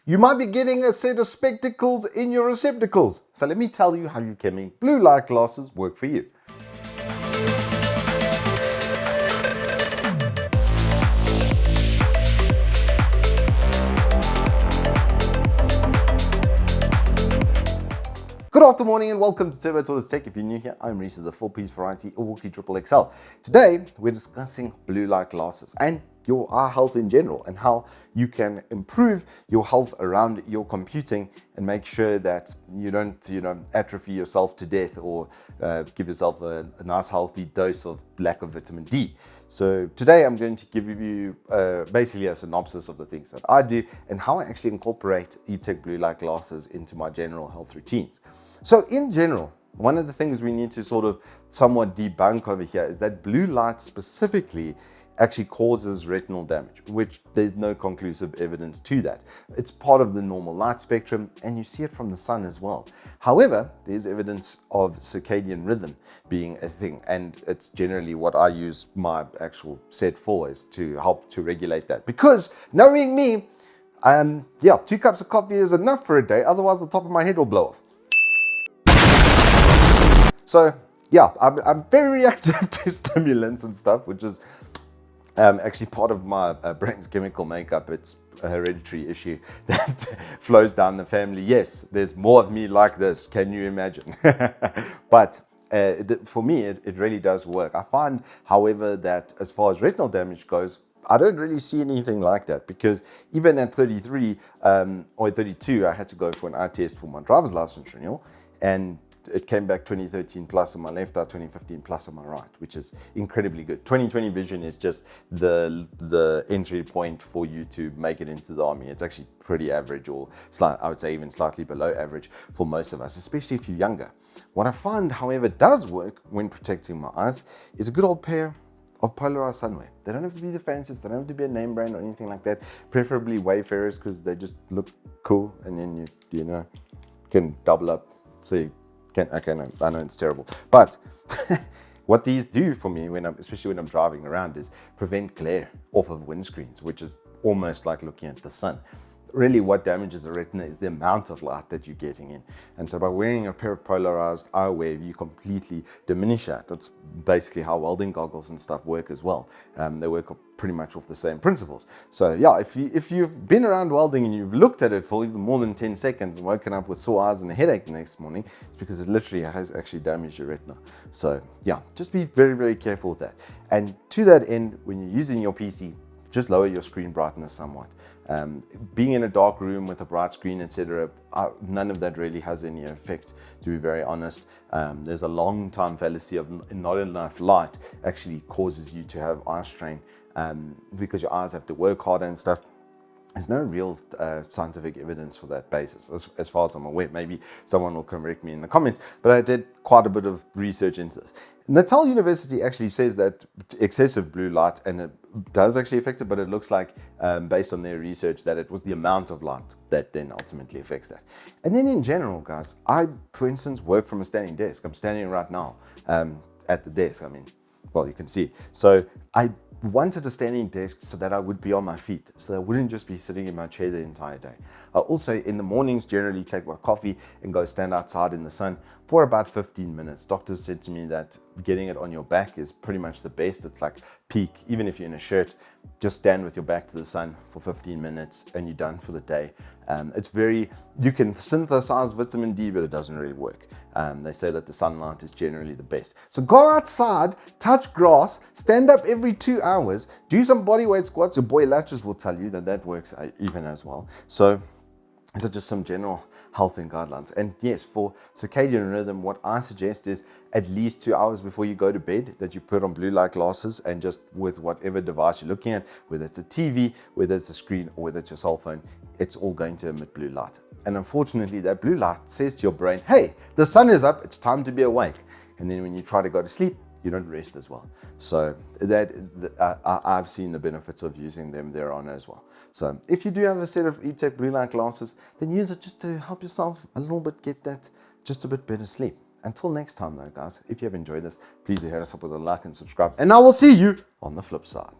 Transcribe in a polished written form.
you might be getting a set of spectacles in your receptacles. So let me tell you how you can make blue light glasses work for you. Good afternoon and welcome to Turbo Tortoise Tech. If you're new here, I'm Reese of the 4-piece variety Milwaukee Triple XL. Today, we're discussing blue light glasses and your eye health in general and how you can improve your health around your computing and make sure that you don't, atrophy yourself to death or give yourself a nice healthy dose of lack of vitamin D. So today I'm going to give you basically a synopsis of the things that I do and how I actually incorporate Evetech blue light glasses into my general health routines. So in general, one of the things we need to sort of somewhat debunk over here is that blue light specifically actually causes retinal damage, which there's no conclusive evidence to that. It's part of the normal light spectrum and you see it from the sun as well. However, there's evidence of circadian rhythm being a thing, and it's generally what I use my actual set for, is to help to regulate that. Because knowing me, 2 cups of coffee is enough for a day, otherwise the top of my head will blow off. So yeah, I'm very reactive to stimulants and stuff, which is actually part of my brain's chemical makeup. It's a hereditary issue that flows down the family. Yes, there's more of me like this. Can you imagine? But for me, it really does work. I find, however, that as far as retinal damage goes, I don't really see anything like that, because even at 33 or 32, I had to go for an eye test for my driver's license renewal, and it came back 2013 plus on my left eye, 2015 plus on my right, which is incredibly good. 20/20 vision is just the entry point for you to make it into the army. It's actually pretty average, or I would say even slightly below average for most of us, especially if you're younger. What I find, however, does work when protecting my eyes is a good old pair of polarized sunwear. They don't have to be the fanciest, they don't have to be a name brand or anything like that. Preferably Wayfarers, because they just look cool, and then you can double up. So you I know it's terrible, but what these do for me, especially when I'm driving around, is prevent glare off of windscreens, which is almost like looking at the sun. Really, what damages the retina is the amount of light that you're getting in. And so by wearing a pair of polarized eyewear, you completely diminish that. That's basically how welding goggles and stuff work as well. They work pretty much off the same principles. So yeah, if you've been around welding and you've looked at it for even more than 10 seconds and woken up with sore eyes and a headache the next morning, it's because it literally has actually damaged your retina. So yeah, just be very, very careful with that. And to that end, when you're using your PC, just lower your screen brightness somewhat. Being in a dark room with a bright screen, etc., none of that really has any effect, to be very honest. There's a long time fallacy of not enough light actually causes you to have eye strain, because your eyes have to work harder and stuff. There's no real scientific evidence for that basis, as far as I'm aware. Maybe someone will correct me in the comments, but I did quite a bit of research into this. Natal University actually says that excessive blue light, and it does actually affect it, but it looks like, based on their research, that it was the amount of light that then ultimately affects that. And then in general, guys, I, for instance, work from a standing desk. I'm standing right now at the desk. Well, you can see. So I wanted a standing desk so that I would be on my feet, so that I wouldn't just be sitting in my chair the entire day. I also, in the mornings, generally take my coffee and go stand outside in the sun for about 15 minutes. Doctors said to me that getting it on your back is pretty much the best. It's like peak. Even if you're in a shirt, just stand with your back to the sun for 15 minutes and you're done for the day. You can synthesize vitamin D, but it doesn't really work. They say that the sunlight is generally the best. So go outside, touch grass, stand up every 2 hours, do some bodyweight squats. Your boy Latches will tell you that works even as well. So these are just some general health and guidelines. And yes, for circadian rhythm, what I suggest is at least 2 hours before you go to bed that you put on blue light glasses, and just with whatever device you're looking at, whether it's a TV, whether it's a screen, or whether it's your cell phone, it's all going to emit blue light. And unfortunately, that blue light says to your brain, hey, the sun is up, it's time to be awake. And then when you try to go to sleep, you don't rest as well. So I've seen the benefits of using them thereon as well. So if you do have a set of Evetech blue light glasses, then use it just to help yourself a little bit get that just a bit better sleep. Until next time though, guys, if you have enjoyed this, please do hit us up with a like and subscribe, and I will see you on the flip side.